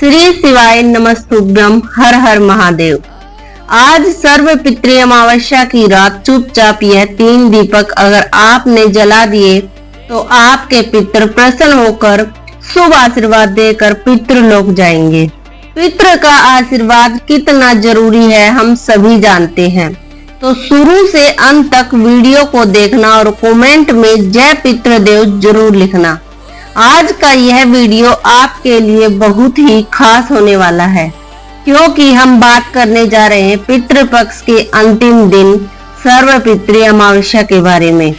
श्री शिवाय नमस्तुभ्यम, हर हर महादेव। आज सर्व पितृ अमावस्या की रात चुपचाप यह 3 दीपक अगर आपने जला दिए तो आपके पितृ प्रसन्न होकर शुभ आशीर्वाद देकर पितृलोक जाएंगे। पितृ का आशीर्वाद कितना जरूरी है हम सभी जानते हैं, तो शुरू से अंत तक वीडियो को देखना और कमेंट में जय पितृदेव जरूर लिखना। आज का यह वीडियो आपके लिए बहुत ही खास होने वाला है, क्योंकि हम बात करने जा रहे हैं पितृपक्ष के अंतिम दिन सर्व पितृ अमावस्या के बारे में।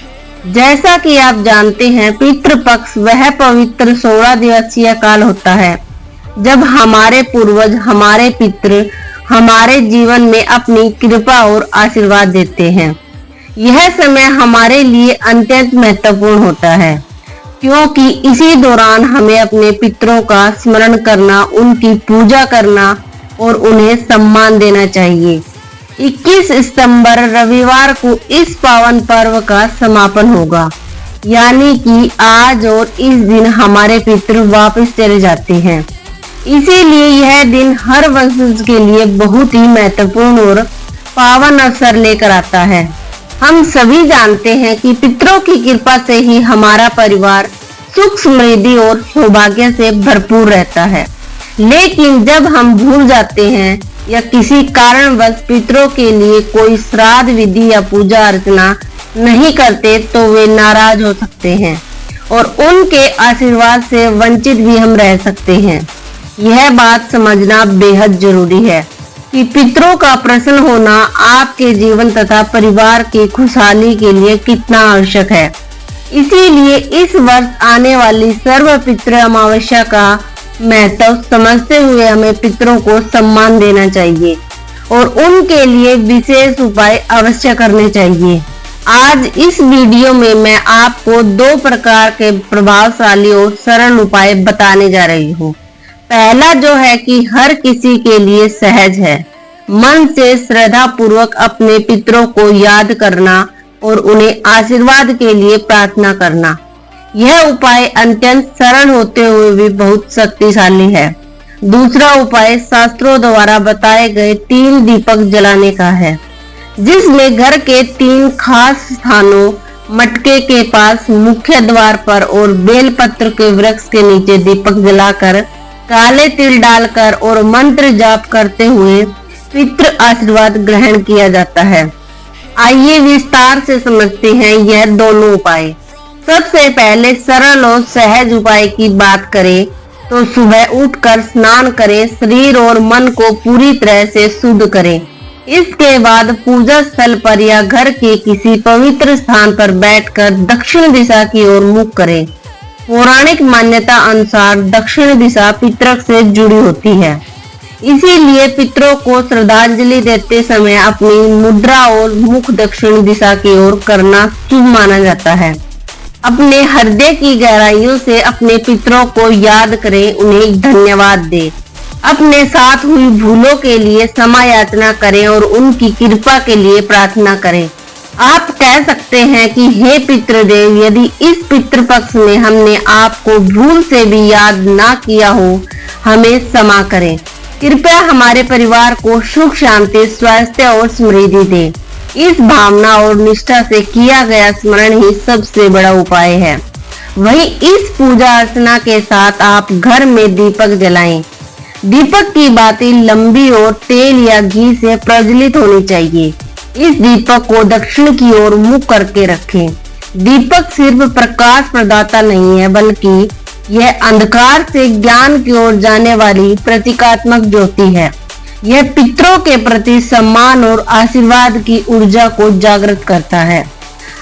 जैसा कि आप जानते हैं, पितृपक्ष वह पवित्र 16 दिवसीय काल होता है जब हमारे पूर्वज, हमारे पितृ हमारे जीवन में अपनी कृपा और आशीर्वाद देते हैं। यह समय हमारे लिए अत्यंत महत्वपूर्ण होता है, क्योंकि इसी दौरान हमें अपने पितरों का स्मरण करना, उनकी पूजा करना और उन्हें सम्मान देना चाहिए। 21 सितंबर रविवार को इस पावन पर्व का समापन होगा, यानी कि आज और इस दिन हमारे पितृ वापस चले जाते हैं। इसीलिए यह दिन हर वंशज के लिए बहुत ही महत्वपूर्ण और पावन अवसर लेकर आता है। हम सभी जानते हैं कि पितरों की कृपा से ही हमारा परिवार सुख समृद्धि और सौभाग्य से भरपूर रहता है। लेकिन जब हम भूल जाते हैं या किसी कारणवश पितरों के लिए कोई श्राद्ध विधि या पूजा अर्चना नहीं करते तो वे नाराज हो सकते हैं और उनके आशीर्वाद से वंचित भी हम रह सकते हैं। यह बात समझना बेहद जरूरी है कि पितरों का प्रसन्न होना आपके जीवन तथा परिवार की खुशहाली के लिए कितना आवश्यक है। इसीलिए इस वर्ष आने वाली सर्व पितृ अमावस्या का महत्व समझते हुए हमें पितरों को सम्मान देना चाहिए और उनके लिए विशेष उपाय अवश्य करने चाहिए। आज इस वीडियो में मैं आपको 2 प्रकार के प्रभावशाली और सरल उपाय बताने जा रही हूँ। पहला जो है कि हर किसी के लिए सहज है, मन से श्रद्धा पूर्वक अपने पितरों को याद करना और उन्हें आशीर्वाद के लिए प्रार्थना करना। यह उपाय अत्यंत सरल होते हुए भी बहुत शक्तिशाली है। दूसरा उपाय शास्त्रों द्वारा बताए गए 3 दीपक जलाने का है, जिसमें घर के 3 खास स्थानों, मटके के पास, मुख्य द्वार पर और बेलपत्र के वृक्ष के नीचे दीपक जलाकर काले तिल डालकर और मंत्र जाप करते हुए पितृ आशीर्वाद ग्रहण किया जाता है। आइए विस्तार से समझते हैं यह दोनों उपाय। सबसे पहले सरल और सहज उपाय की बात करें तो सुबह उठकर स्नान करें, शरीर और मन को पूरी तरह से शुद्ध करें। इसके बाद पूजा स्थल पर या घर के किसी पवित्र स्थान पर बैठकर दक्षिण दिशा की ओर मुख करें। पौराणिक मान्यता अनुसार दक्षिण दिशा पितृ से जुड़ी होती है, इसीलिए पितरों को श्रद्धांजलि देते समय अपनी मुद्रा और मुख दक्षिण दिशा की ओर करना शुभ माना जाता है। अपने हृदय की गहराइयों से अपने पितरों को याद करें, उन्हें धन्यवाद दें, अपने साथ हुई भूलों के लिए क्षमा याचना करें और उनकी कृपा के लिए प्रार्थना करें। आप कह सकते हैं कि हे पितृदेव, यदि इस पितृपक्ष में हमने आपको भूल से भी याद ना किया हो, हमें क्षमा करें। कृपया हमारे परिवार को सुख शांति, स्वास्थ्य और समृद्धि दे। इस भावना और निष्ठा से किया गया स्मरण ही सबसे बड़ा उपाय है। वहीं इस पूजा अर्चना के साथ आप घर में दीपक जलाएं। दीपक की बाती लंबी और तेल या घी से प्रज्वलित होनी चाहिए। इस दीपक को दक्षिण की ओर मुख करके रखें। दीपक सिर्फ प्रकाश प्रदाता नहीं है, बल्कि यह अंधकार से ज्ञान की ओर जाने वाली प्रतीकात्मक ज्योति है। यह पितरों के प्रति सम्मान और आशीर्वाद की ऊर्जा को जागृत करता है।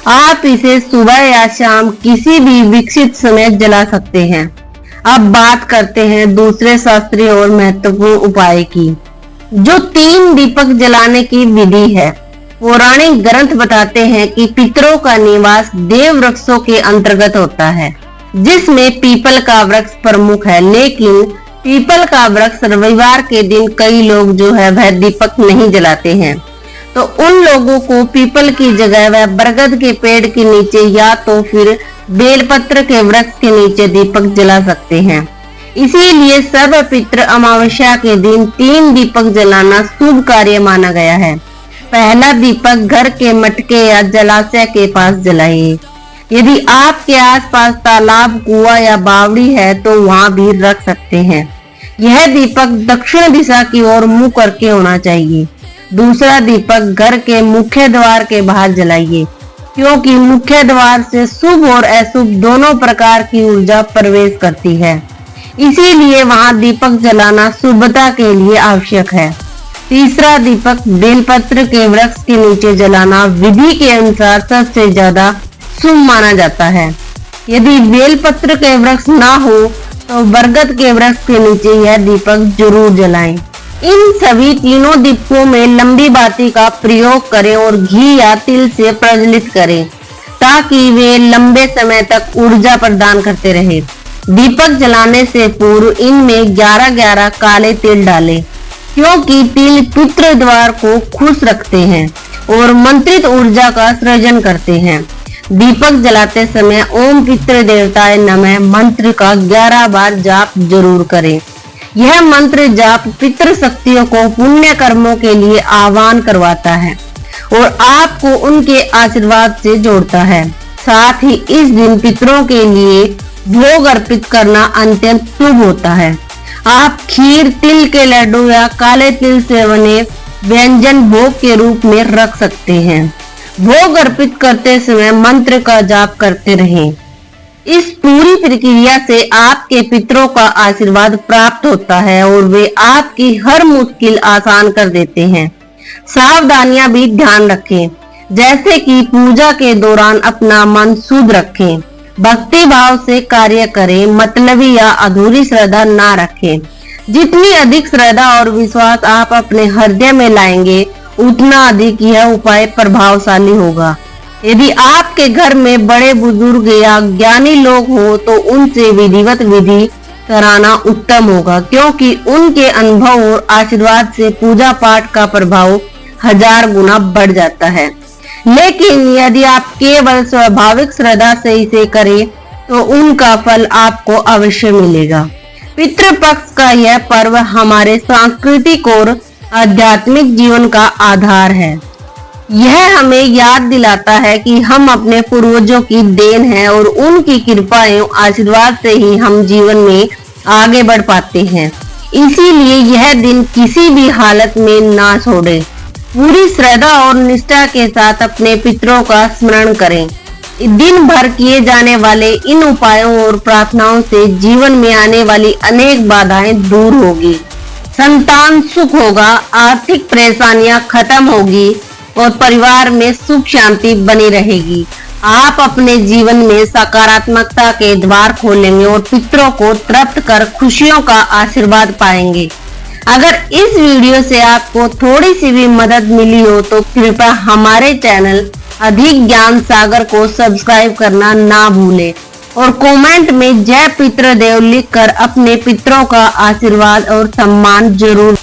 आप इसे सुबह या शाम किसी भी विकसित समय जला सकते हैं। अब बात करते हैं दूसरे शास्त्रीय और महत्वपूर्ण उपाय की, जो 3 दीपक जलाने की विधि है। पौराणिक ग्रंथ बताते हैं कि पितरों का निवास देव वृक्षों के अंतर्गत होता है, जिसमें पीपल का वृक्ष प्रमुख है। लेकिन पीपल का वृक्ष रविवार के दिन कई लोग जो है वह दीपक नहीं जलाते हैं, तो उन लोगों को पीपल की जगह वह बरगद के पेड़ के नीचे या तो फिर बेलपत्र के वृक्ष के नीचे दीपक जला सकते हैं। इसीलिए सर्वपित्र अमावस्या के दिन 3 दीपक जलाना शुभ कार्य माना गया है। पहला दीपक घर के मटके या जलाशय के पास जलाइए। यदि आपके आसपास तालाब, कुआं या बावड़ी है तो वहां भी रख सकते हैं। यह दीपक दक्षिण दिशा की ओर मुंह करके होना चाहिए। दूसरा दीपक घर के मुख्य द्वार के बाहर जलाइए, क्योंकि मुख्य द्वार से शुभ और अशुभ दोनों प्रकार की ऊर्जा प्रवेश करती है। इसीलिए वहां दीपक जलाना शुभता के लिए आवश्यक है। तीसरा दीपक बेलपत्र के वृक्ष के नीचे जलाना विधि के अनुसार सबसे ज्यादा शुभ माना जाता है। यदि बेलपत्र के वृक्ष ना हो तो बरगद के वृक्ष के नीचे यह दीपक जरूर जलाएं। इन सभी तीनों दीपकों में लंबी बाती का प्रयोग करें और घी या तिल से प्रज्वलित करें, ताकि वे लंबे समय तक ऊर्जा प्रदान करते रहे। दीपक जलाने से पूर्व इनमें 11-11 काले तिल डालें, क्योंकि तिल पितृ द्वार को खुश रखते हैं और मंत्रित ऊर्जा का सृजन करते हैं। दीपक जलाते समय ओम पितृ देवताय नमः मंत्र का 11 बार जाप जरूर करें। यह मंत्र जाप पितृ शक्तियों को पुण्य कर्मों के लिए आह्वान करवाता है और आपको उनके आशीर्वाद से जोड़ता है। साथ ही इस दिन पितरों के लिए भोग अर्पित करना अत्यंत शुभ होता है। आप खीर, तिल के लड्डू या काले तिल से बने व्यंजन भोग के रूप में रख सकते हैं। भोग अर्पित करते समय मंत्र का जाप करते रहें। इस पूरी प्रक्रिया से आपके पितरों का आशीर्वाद प्राप्त होता है और वे आपकी हर मुश्किल आसान कर देते हैं। सावधानियां भी ध्यान रखें, जैसे कि पूजा के दौरान अपना मन शुद्ध रखें, भक्ति भाव से कार्य करें, मतलबी या अधूरी श्रद्धा ना रखें। जितनी अधिक श्रद्धा और विश्वास आप अपने हृदय में लाएंगे, उतना अधिक यह उपाय प्रभावशाली होगा। यदि आपके घर में बड़े बुजुर्ग या ज्ञानी लोग हो तो उनसे विधिवत विधि कराना उत्तम होगा, क्योंकि उनके अनुभव और आशीर्वाद से पूजा पाठ का प्रभाव 1000 गुना बढ़ जाता है। लेकिन यदि आप केवल स्वाभाविक श्रद्धा से इसे करें तो उनका फल आपको अवश्य मिलेगा। पितृपक्ष का यह पर्व हमारे सांस्कृतिक और आध्यात्मिक जीवन का आधार है। यह हमें याद दिलाता है कि हम अपने पूर्वजों की देन हैं और उनकी कृपा एवं आशीर्वाद से ही हम जीवन में आगे बढ़ पाते हैं। इसीलिए यह दिन किसी भी हालत में ना छोड़ें। पूरी श्रद्धा और निष्ठा के साथ अपने पितरों का स्मरण करें। दिन भर किए जाने वाले इन उपायों और प्रार्थनाओं से जीवन में आने वाली अनेक बाधाएं दूर होगी, संतान सुख होगा, आर्थिक परेशानियां खत्म होगी और परिवार में सुख शांति बनी रहेगी। आप अपने जीवन में सकारात्मकता के द्वार खोलेंगे और पितरों को तृप्त कर खुशियों का आशीर्वाद पाएंगे। अगर इस वीडियो से आपको थोड़ी सी भी मदद मिली हो तो कृपया हमारे चैनल अधिक ज्ञान सागर को सब्सक्राइब करना ना भूलें और कमेंट में जय पितृदेव लिखकर अपने पितरों का आशीर्वाद और सम्मान जरूर